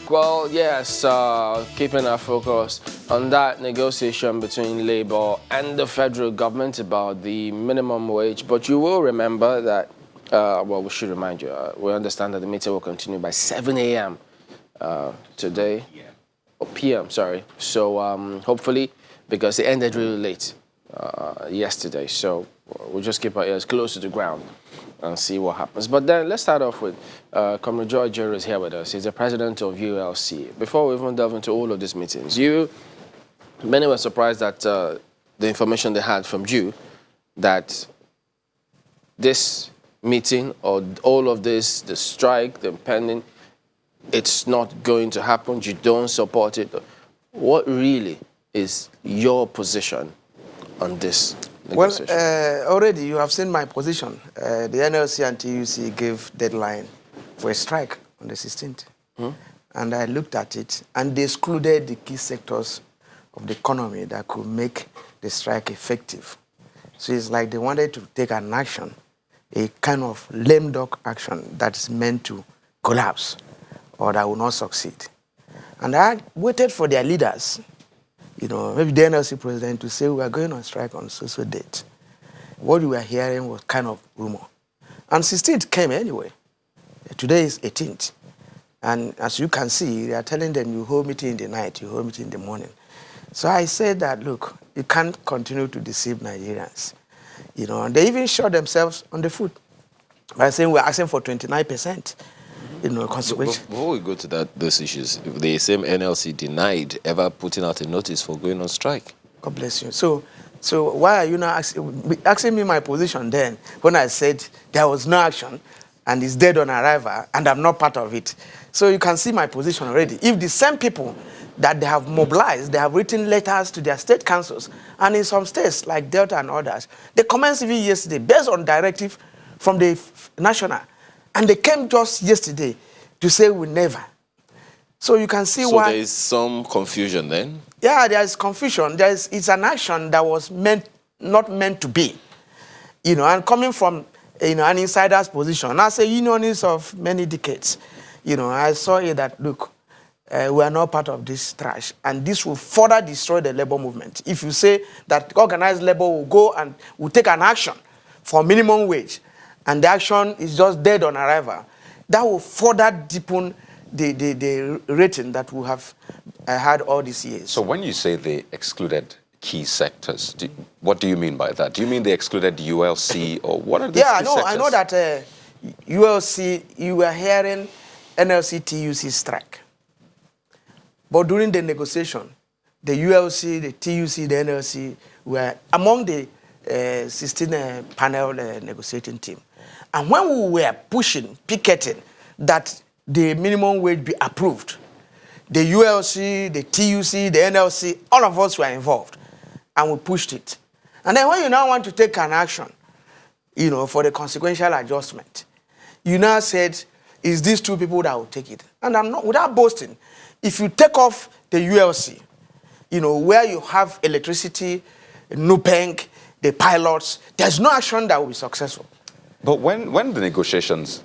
Well, yes, keeping our focus on that negotiation between Labour and the federal government about the minimum wage. But you will remember that, well, we should remind you, we understand that the meeting will continue by 7 a.m. Today, or p.m., sorry. So hopefully, because it ended really late yesterday, so we'll just keep our ears close to the ground and see what happens. But then let's start off with Comrade Ajaero is here with us. He's the president of ULC. Before we even delve into all of these meetings, many were surprised that the information they had from you that this meeting or all of this, the strike, the pending, it's not going to happen. You don't support it. What really is your position on this negotiation? Well, already you have seen my position. The NLC and TUC gave deadline for a strike on the 16th. And I looked at it, and they excluded the key sectors of the economy that could make the strike effective. So it's like they wanted to take an action, a kind of lame duck action that is meant to collapse or that will not succeed. And I waited for their leaders, you know, maybe the NLC president, to say we are going on strike on so date. What we were hearing was kind of rumor. And 16th came anyway. Today is 18th. And as you can see, they are telling them you hold meeting in the night, you hold meeting in the morning. So I said that, look, you can't continue to deceive Nigerians. You know, and they even shot themselves on the foot by saying we're asking for 29%. You know, consequence. Before we go to those issues, the same NLC denied ever putting out a notice for going on strike. God bless you. So why are you now asking me my position then when I said there was no action and it's dead on arrival and I'm not part of it? So you can see my position already. If the same people that they have mobilized, they have written letters to their state councils, and in some states like Delta and others, they commenced even yesterday based on directive from the national. And they came just yesterday to say we never. So you can see why. So there is some confusion then? Yeah, there is confusion. It's an action that was not meant to be. You know, and coming from an insider's position, as a unionist of many decades, you know, I saw it that, look, we are not part of this trash, and this will further destroy the labor movement. If you say that organized labor will go and will take an action for minimum wage, and the action is just dead on arrival, that will further deepen the rating that we have had all these years. So when you say they excluded key sectors, what do you mean by that? Do you mean they excluded ULC, or what are these key sectors? I know that ULC, you were hearing NLC, TUC strike. But during the negotiation, the ULC, the TUC, the NLC were among the 16 panel negotiating team. And when we were picketing that the minimum wage be approved, the ULC, the TUC, the NLC, all of us were involved, and we pushed it. And then when you now want to take an action, you know, for the consequential adjustment, you now said, it's these two people that will take it. And I'm not, without boasting, if you take off the ULC, you know, where you have electricity, NUPENG, the pilots, there's no action that will be successful. But when the negotiations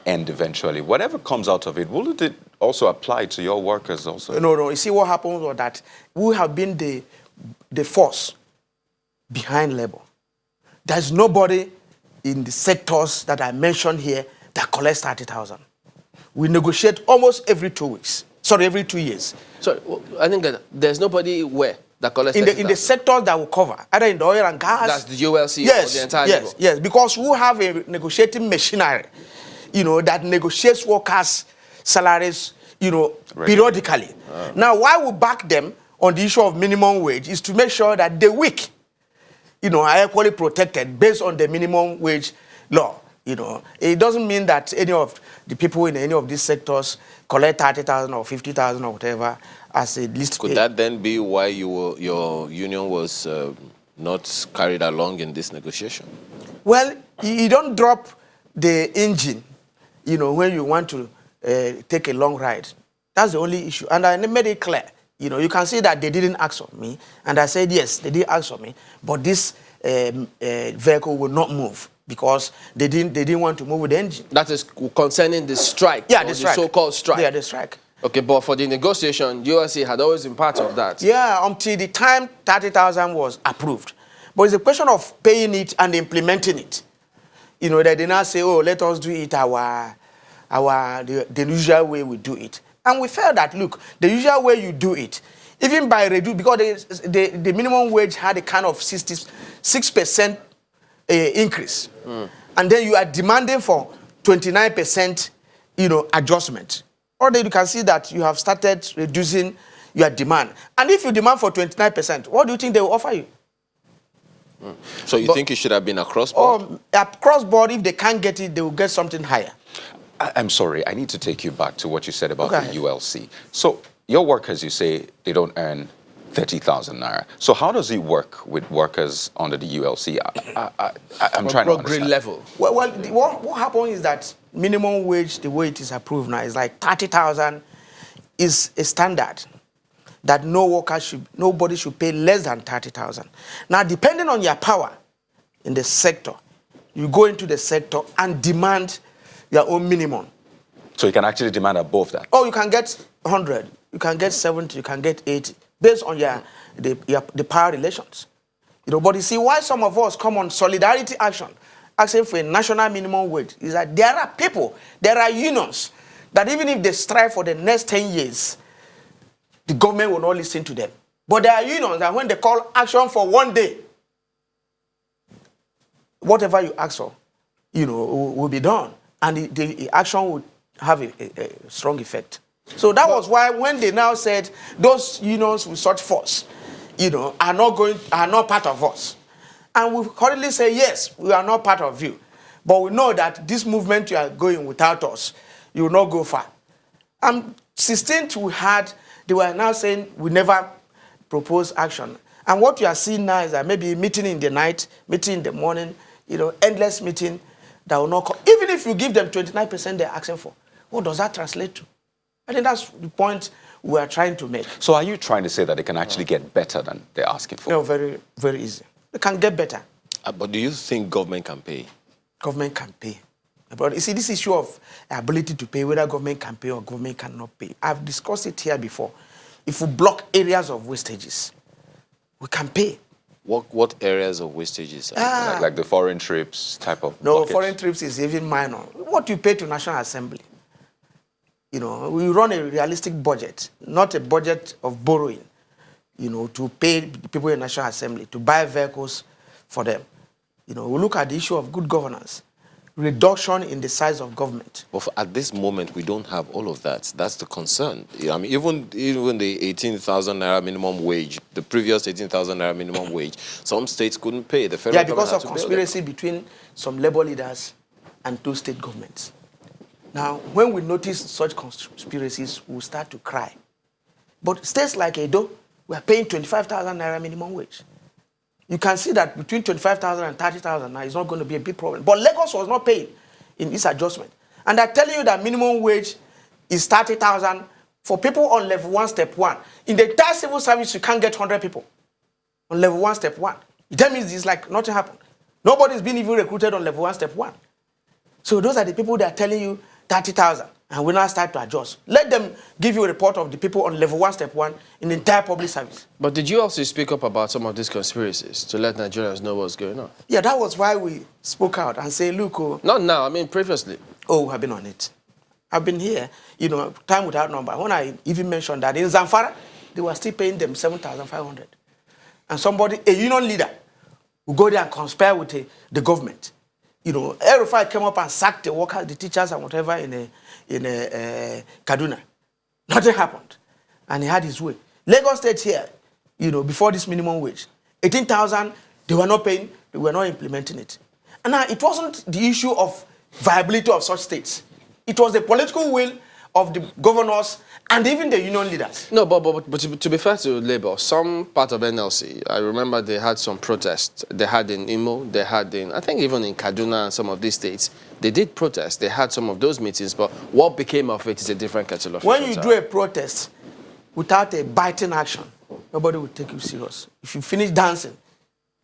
end eventually, whatever comes out of it, will it also apply to your workers also? No. You see what happens was that we have been the force behind labor. There's nobody in the sectors that I mentioned here that collects 30,000. We negotiate almost every 2 weeks. Sorry, every 2 years. So I think that there's nobody where that collects in the sectors that will cover, either in the oil and gas. That's the ULC or the entire labor. Yes, because we have a negotiating machinery, you know, that negotiates workers' salaries, you know, periodically. Now, why we back them on the issue of minimum wage is to make sure that the weak, you know, are equally protected based on the minimum wage law. You know, it doesn't mean that any of the people in any of these sectors collect 30,000 or 50,000 or whatever as a least pay. Could that then be why your union was not carried along in this negotiation? Well, you don't drop the engine, you know, when you want to take a long ride. That's the only issue. And I made it clear. You know, you can see that they didn't ask of me. And I said, yes, they did ask of me. But this vehicle will not move because they didn't want to move with the engine. That is concerning the strike. Yeah, the strike. The so-called strike. Yeah, the strike. Okay, but for the negotiation, ULC had always been part of that. Yeah, until the time 30,000 was approved. But it's a question of paying it and implementing it. You know, they did not say, oh, let us do it the usual way we do it. And we felt that, look, the usual way you do it, even by because the minimum wage had a kind of 66% increase. And then you are demanding for 29%, adjustment. Already you can see that you have started reducing your demand. And if you demand for 29%, what do you think they will offer you? So you think it should have been across board? Across board, if they can't get it, they will get something higher. I'm sorry, I need to take you back to what you said about the ULC. So your workers, you say, they don't earn 30,000 naira. So how does it work with workers under the ULC? I'm trying to understand. Grade level. Well, what happened is that minimum wage, the way it is approved now, is like 30,000 is a standard that nobody should pay less than 30,000. Now, depending on your power in the sector, you go into the sector and demand your own minimum. So you can actually demand above that? Oh, you can get 100, you can get 70, you can get 80, based on the power relations. But you see, why some of us come on solidarity action, asking for a national minimum wage, is that there are people, there are unions, that even if they strive for the next 10 years, the government will not listen to them. But there are unions that when they call action for one day, whatever you ask for, will be done. And the action will have a strong effect. So that was why when they now said those unions with such force, are not part of us. And we currently say, yes, we are not part of you. But we know that this movement you are going without us, you will not go far. And 16th they were now saying we never propose action. And what you are seeing now is that maybe meeting in the night, meeting in the morning, endless meeting that will not come. Even if you give them 29% they're asking for, what does that translate to? I think that's the point we are trying to make. So are you trying to say that they can actually get better than they're asking for? No, very, very easy. They can get better. But do you think government can pay? Government can pay. But you see, this issue of ability to pay, whether government can pay or government cannot pay, I've discussed it here before. If we block areas of wastages, we can pay. What areas of wastages? Like the foreign trips type of No, blockage? Foreign trips is even minor. What you pay to National Assembly. We run a realistic budget, not a budget of borrowing, to pay people in National Assembly, to buy vehicles for them. We look at the issue of good governance, reduction in the size of government. But at this moment, we don't have all of that. That's the concern. I mean, even the 18,000 naira minimum wage, the previous 18,000 naira minimum wage, some states couldn't pay. The federal because of government had to conspiracy between some labor leaders and 2 state governments. Now, when we notice such conspiracies, we'll start to cry. But states like Edo, we are paying 25,000 naira minimum wage. You can see that between 25,000 and 30,000 now is not going to be a big problem. But Lagos was not paying in this adjustment. And I'm telling you that minimum wage is 30,000 for people on level 1, step 1. In the entire civil service, you can't get 100 people on level 1, step 1. That means it's like nothing happened. Nobody's been even recruited on level 1, step 1. So those are the people that are telling you 30,000, and we now start to adjust. Let them give you a report of the people on level 1, step 1 in the entire public service. But did you also speak up about some of these conspiracies to let Nigerians know what's going on? Yeah, that was why we spoke out and say, look... Not now, I mean previously. Oh, we have been on it. I've been here, time without number. When I even mentioned that in Zamfara, they were still paying them 7,500. And somebody, a union leader, will go there and conspire with the government. El-Rufai came up and sacked the workers, the teachers and whatever in Kaduna. Nothing happened. And he had his way. Lagos State here, before this minimum wage, 18,000, they were not paying, they were not implementing it. And now it wasn't the issue of viability of such states. It was the political will of the governors and even the union leaders. No, but to be fair to Labour, some part of NLC, I remember they had some protests. They had in Imo, they had I think even in Kaduna and some of these states, they did protest. They had some of those meetings, but what became of it is a different kettle of fish. When you do a protest without a biting action, nobody will take you serious. If you finish dancing,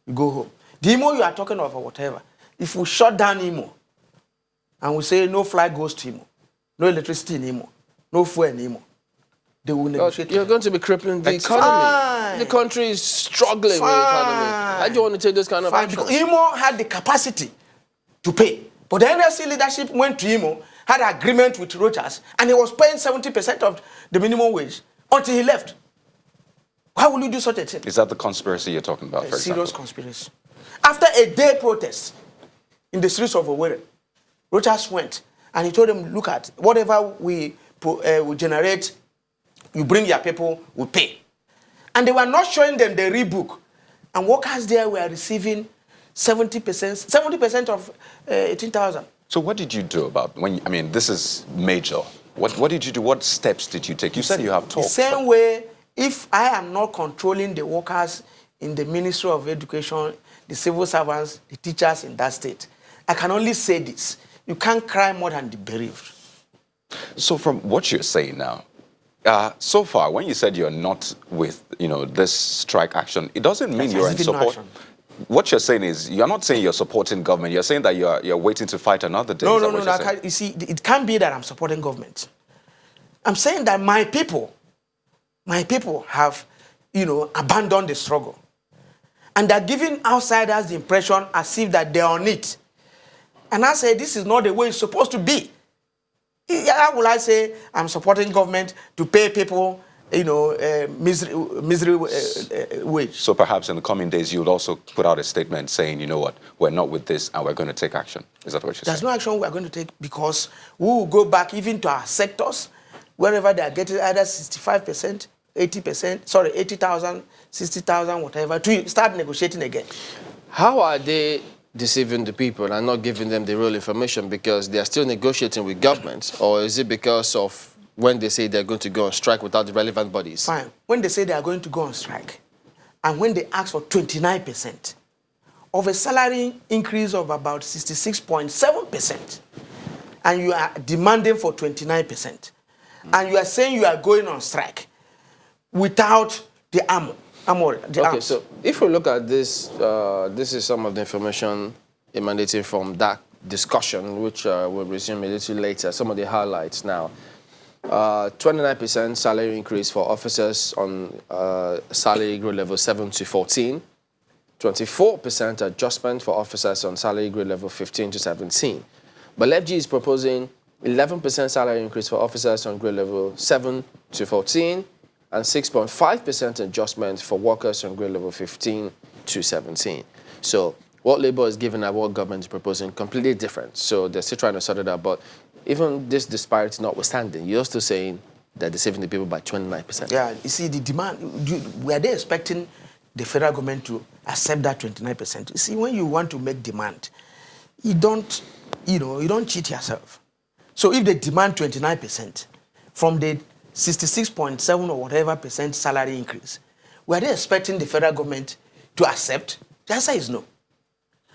you go home. The Imo you are talking of or whatever, if we shut down Imo and we say no flight goes to Imo, no electricity in Imo, no fuel in Imo, they will negotiate. You're going to be crippling the economy. Fine. The country is struggling with the economy. How do you want to take this kind of action? Because IMO had the capacity to pay. But the NLC leadership went to IMO, had an agreement with Rochas, and he was paying 70% of the minimum wage until he left. Why will you do such a thing? Is that the conspiracy you're talking about, for example? Serious conspiracy. After a day protest in the streets of Owerri, Rochas went and he told them, look at whatever we generate, you bring your people, we pay. And they were not showing them the rebook. And workers there were receiving 70% of 18,000. So what did you do about when? I mean, this is major. What did you do? What steps did you take? You said you have talked. The same way, if I am not controlling the workers in the Ministry of Education, the civil servants, the teachers in that state, I can only say this: you can't cry more than the bereaved. So from what you're saying now, so far, when you said you're not with, this strike action, it doesn't mean you're in support. What you're saying is, you're not saying you're supporting government. You're saying that you're waiting to fight another day. No. You see, it can't be that I'm supporting government. I'm saying that my people have, abandoned the struggle. And they're giving outsiders the impression as if that they're on it. And I say, this is not the way it's supposed to be. How will I say I'm supporting government to pay people, misery wage? So perhaps in the coming days, you'll also put out a statement saying, you know what, we're not with this and we're going to take action. Is that what you're saying? There's no action we're going to take because we will go back even to our sectors, wherever they are getting either 65%, 80%, sorry, 80,000, 60,000, whatever, to start negotiating again. How are they deceiving the people and not giving them the real information because they are still negotiating with governments? Or is it because of when they say they're going to go on strike without the relevant bodies? Fine. When they say they are going to go on strike, and when they ask for 29% of a salary increase of about 66.7%, and you are demanding for 29%, and you are saying you are going on strike without the armor. Okay, so if we look at this, this is some of the information emanating from that discussion, which we'll resume a little later. Some of the highlights now. 29% salary increase for officers on salary grade level 7 to 14. 24% adjustment for officers on salary grade level 15 to 17. But LFG is proposing 11% salary increase for officers on grade level 7 to 14. And 6.5% adjustment for workers on grade level 15 to 17. So what Labour is giving and what government is proposing completely different. So they're still trying to sort it out. But even this disparity notwithstanding, you're still saying that they're saving the people by 29%. Yeah, you see, the demand, were they expecting the federal government to accept that 29%? You see, when you want to make demand, you don't cheat yourself. So if they demand 29% from the 66.7 or whatever percent salary increase, were they expecting the federal government to accept? The answer is no.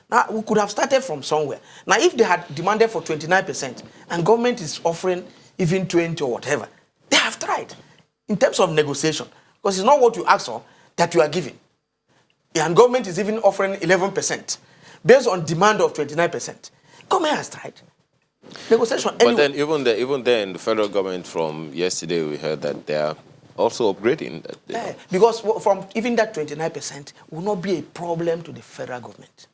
Now, we could have started from somewhere. Now, if they had demanded for 29% and government is offering even 20 or whatever, they have tried in terms of negotiation, because it's not what you ask for that you are giving. And government is even offering 11% based on demand of 29%. Government has tried. Negotiation. But anyway. then, even then, the federal government from yesterday, we heard that they are also upgrading. Because from even that 29% will not be a problem to the federal government.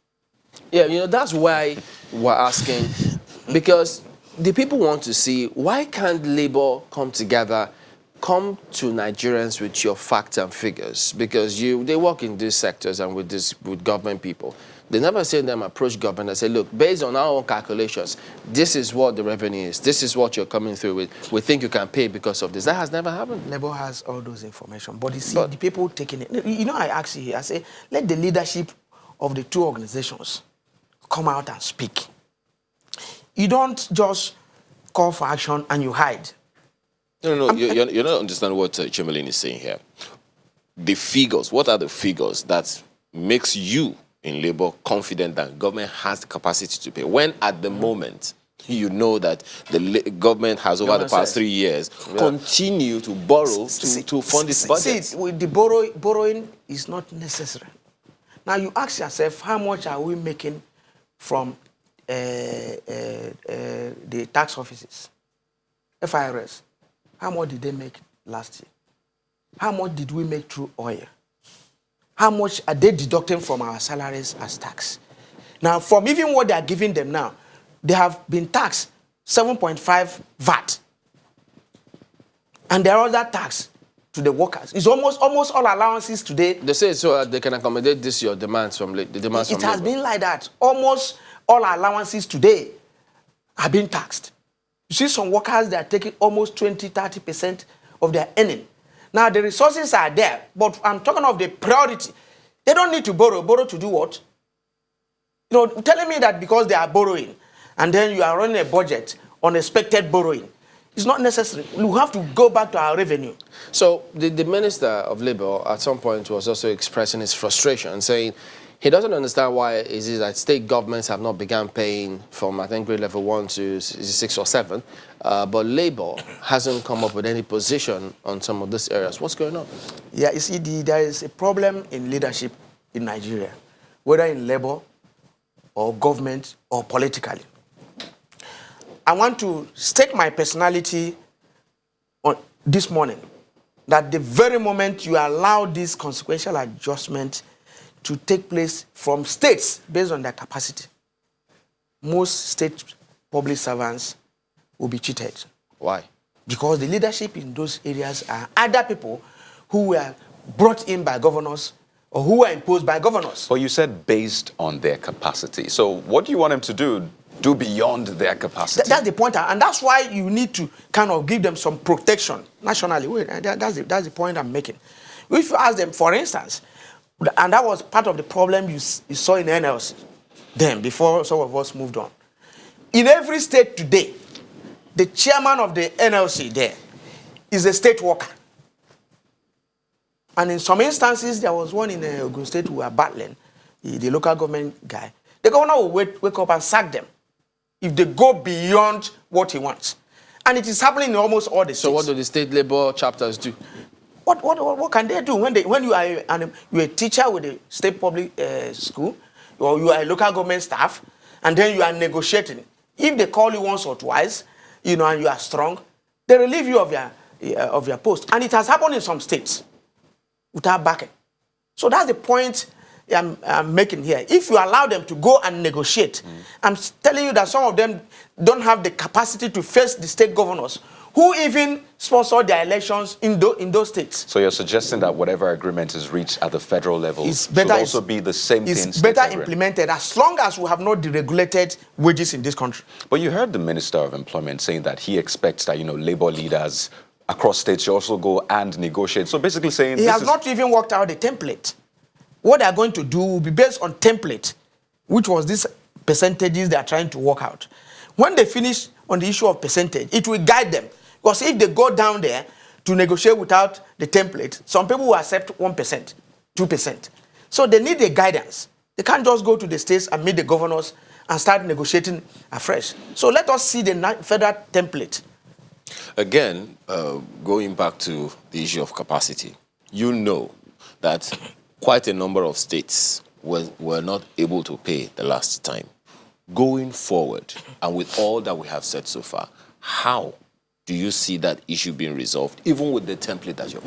Yeah, that's why we're asking, because the people want to see, why can't Labour come together, come to Nigerians with your facts and figures? Because they work in these sectors and with government people. They never see them approach government and say, look, based on our own calculations, this is what the revenue is. This is what you're coming through with. We think you can pay because of this. That has never happened. Labour has all those information. But you see, the people taking it. I ask you here, I say, let the leadership of the two organizations come out and speak. You don't just call for action and you hide. No, you're not understanding what Chimelin is saying here. The figures, what are the figures that makes you in Labour confident that government has the capacity to pay, when at the moment you know that the government has over the past 3 years continue to borrow to fund its budget? See, with the borrowing is not necessary. Now you ask yourself, how much are we making from the tax offices, FIRS? How much did they make last year? How much did we make through oil? How much are they deducting from our salaries as tax? Now, from even what they are giving them now, they have been taxed 7.5 VAT. And there are other tax to the workers. It's almost all allowances today. They say so they can accommodate this your demands from the demands from It has labor. been like that. Almost all allowances today are being taxed. You see some workers that are taking almost 20-30% of their earning. Now the resources are there, but I'm talking of the priority. They don't need to borrow. Borrow to do what? You know, telling me that because they are borrowing and then you are running a budget on expected borrowing, it's not necessary. We have to go back to our revenue. So the Minister of Labour at some point was also expressing his frustration, saying he doesn't understand why it is that state governments have not begun paying from, I think, grade level 1 to 6 or 7, but Labour hasn't come up with any position on some of these areas. What's going on? Yeah, you see, there is a problem in leadership in Nigeria, whether in Labour or government or politically. I want to stake my personality on this morning that the very moment you allow this consequential adjustment to take place from states based on their capacity, most state public servants will be cheated. Why? Because the leadership in those areas are either people who were brought in by governors or who were imposed by governors. But you said based on their capacity. So what do you want them to do? Do beyond their capacity? That's the point. And that's why you need to kind of give them some protection nationally. Wait, that's the point I'm making. If you ask them, for instance, and that was part of the problem you saw in NLC then, before some of us moved on. In every state today, the chairman of the NLC there is a state worker. And in some instances, there was one in Ogun State who were battling, the local government guy. The governor will wake up and sack them if they go beyond what he wants. And it is happening in almost all the states. So what do the state labor chapters do? What can they do when you are you're a teacher with a state public school, or you are a local government staff, and then you are negotiating? If they call you once or twice, you know, and you are strong, they relieve you of your post. And it has happened in some states without backing. So that's the point I'm making here. If you allow them to go and negotiate, I'm telling you that some of them don't have the capacity to face the state governors who even sponsor their elections in those states. So you're suggesting that whatever agreement is reached at the federal level should also be the same thing? It's better implemented as long as we have not deregulated wages in this country. But you heard the Minister of Employment saying that he expects that, you know, labor leaders across states should also go and negotiate. So basically saying he has not even worked out the template. What they are going to do will be based on template, which was these percentages they are trying to work out. When they finish on the issue of percentage, it will guide them. Because if they go down there to negotiate without the template, some people will accept 1%, 2%. So they need a guidance. They can't just go to the states and meet the governors and start negotiating afresh. So let us see the federal template. Again, going back to the issue of capacity, you know that quite a number of states were not able to pay the last time. Going forward, and with all that we have said so far, how do you see that issue being resolved, even with the template that you're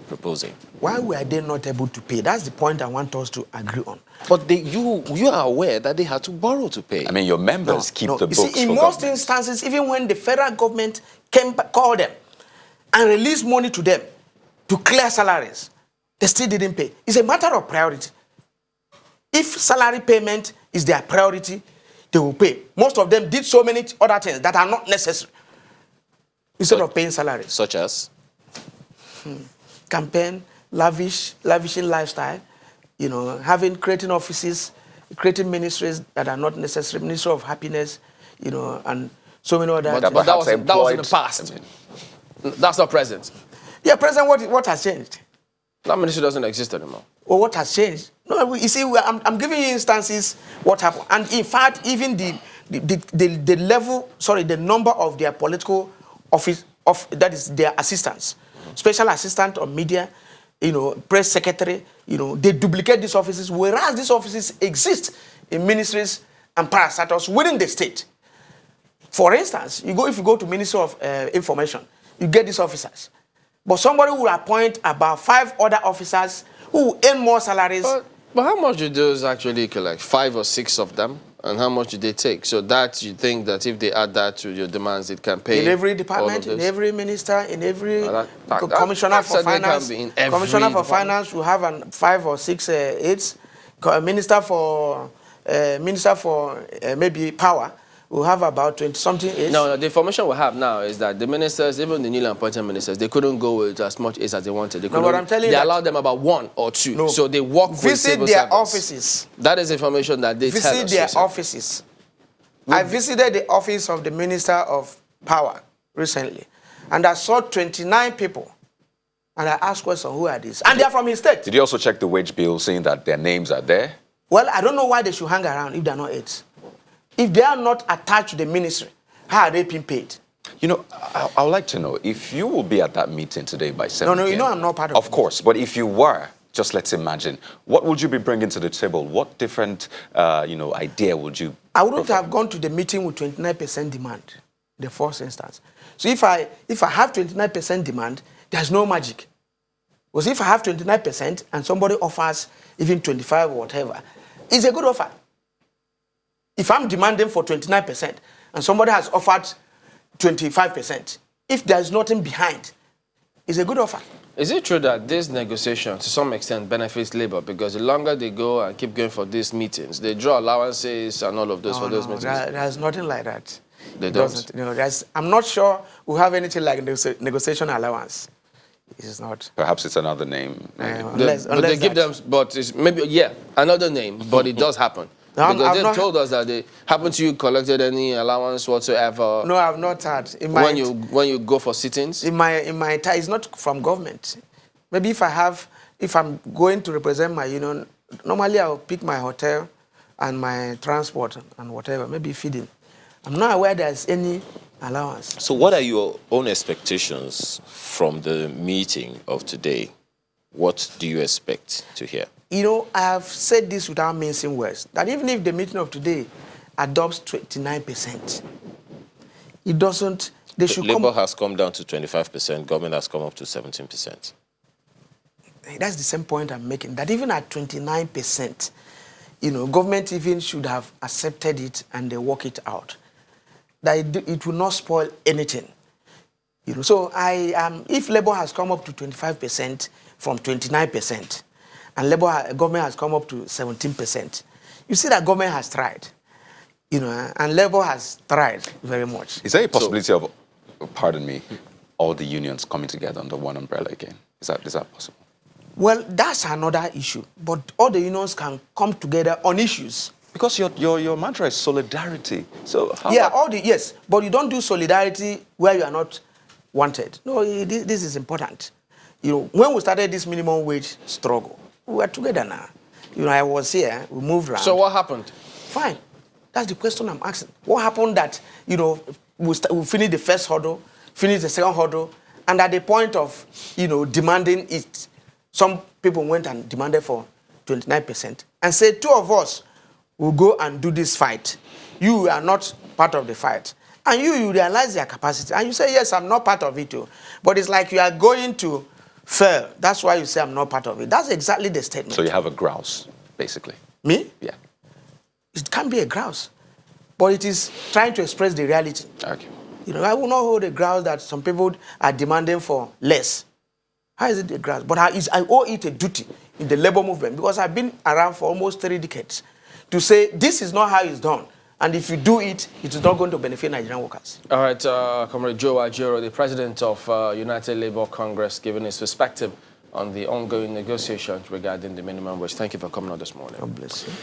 proposing? Why were they not able to pay? That's the point I want us to agree on. But you are aware that they had to borrow to pay. I mean, your members keep the books. You see, in most instances, even when the federal government called them and released money to them to clear salaries, they still didn't pay. It's a matter of priority. If salary payment is their priority, they will pay. Most of them did so many other things that are not necessary instead of paying salaries. Such as? Campaign, lavishing lifestyle, you know, creating offices, creating ministries that are not necessary, Ministry of Happiness, you know, and so many other things. But that was in the past. That's not present. Yeah, present, what has changed? That ministry doesn't exist anymore. Well, what has changed? No, you see, I'm giving you instances what happened. And in fact, even the level, the number of their political office, that is their assistants, special assistant on media, you know, press secretary, you know, they duplicate these offices, whereas these offices exist in ministries and parastatals within the state. For instance, if you go to Ministry of Information, you get these officers. But somebody will appoint about 5 other officers who will earn more salaries. But how much do those actually collect? 5 or 6 of them? And how much do they take? So that you think that if they add that to your demands, it can pay in every department, in every minister, in every commissioner for finance. Commissioner for finance will have 5 or 6 aides. Minister for maybe power will have about 20-something aides. No, the information we have now is that the ministers, even the newly appointed ministers, they couldn't go with as much aides as they wanted. No, but I'm telling you, they allowed them about 1 or 2. No. So they work with visit their offices. That is information that they tell us. Visit their offices. I visited the office of the Minister of Power recently, and I saw 29 people. And I asked questions, who are these? And they are from his state. Did you also check the wage bill, saying that their names are there? Well, I don't know why they should hang around if they're not aides. If they are not attached to the ministry, how are they being paid? You know, I would like to know, if you will be at that meeting today by 7 No, you know I'm not part of it. Of course, but if you were, just let's imagine, what would you be bringing to the table? What different, idea would you I wouldn't have gone to the meeting with 29% demand, the first instance. So if I have 29% demand, there's no magic. Because if I have 29% and somebody offers even 25 or whatever, it's a good offer. If I'm demanding for 29% and somebody has offered 25%, if there's nothing behind, it's a good offer. Is it true that this negotiation, to some extent, benefits labor? Because the longer they go and keep going for these meetings, they draw allowances and all of those those meetings. There's nothing like that. They don't? I'm not sure we have anything like negotiation allowance. It's not. Perhaps it's another name. But they give them, but it's maybe, another name, but it does happen. Because they told us that they haven't you collected any allowance whatsoever. No, I've not had. When you go for sittings? In my it's not from government. Maybe if I'm going to represent my union, normally I'll pick my hotel and my transport and whatever, maybe feeding. I'm not aware there's any allowance. So what are your own expectations from the meeting of today? What do you expect to hear? You know, I have said this without mincing words, that even if the meeting of today adopts 29%, it doesn't, they should Labour has come down to 25%, government has come up to 17%. That's the same point I'm making, that even at 29%, government even should have accepted it and they work it out. That it will not spoil anything. So if Labour has come up to 25% from 29%, and government has come up to 17%. You see that government has tried, and Labour has tried very much. Is there a possibility of, pardon me, all the unions coming together under one umbrella again? Is that possible? Well, that's another issue. But all the unions can come together on issues. Because your mantra is solidarity. So how yes, but you don't do solidarity where you are not wanted. No, this is important. When we started this minimum wage struggle, we are together now. I was here, we moved around. So what happened? Fine. That's the question I'm asking. What happened that, we finished the first hurdle, finished the second hurdle, and at the point of, demanding it, some people went and demanded for 29% and said, 2 of us will go and do this fight. You are not part of the fight. And you realize their capacity. And you say, yes, I'm not part of it too. But it's like you are going to fail. That's why you say I'm not part of it. That's exactly the statement. So you have a grouse, basically. Me? Yeah. It can't be a grouse. But it is trying to express the reality. Okay. I will not hold a grouse that some people are demanding for less. How is it a grouse? But I owe it a duty in the labor movement because I've been around for almost 3 decades to say this is not how it's done. And if you do it, it is not going to benefit Nigerian workers. All right, Comrade Joe Ajaero, the president of United Labour Congress, giving his perspective on the ongoing negotiations regarding the minimum wage. Thank you for coming on this morning. God bless you.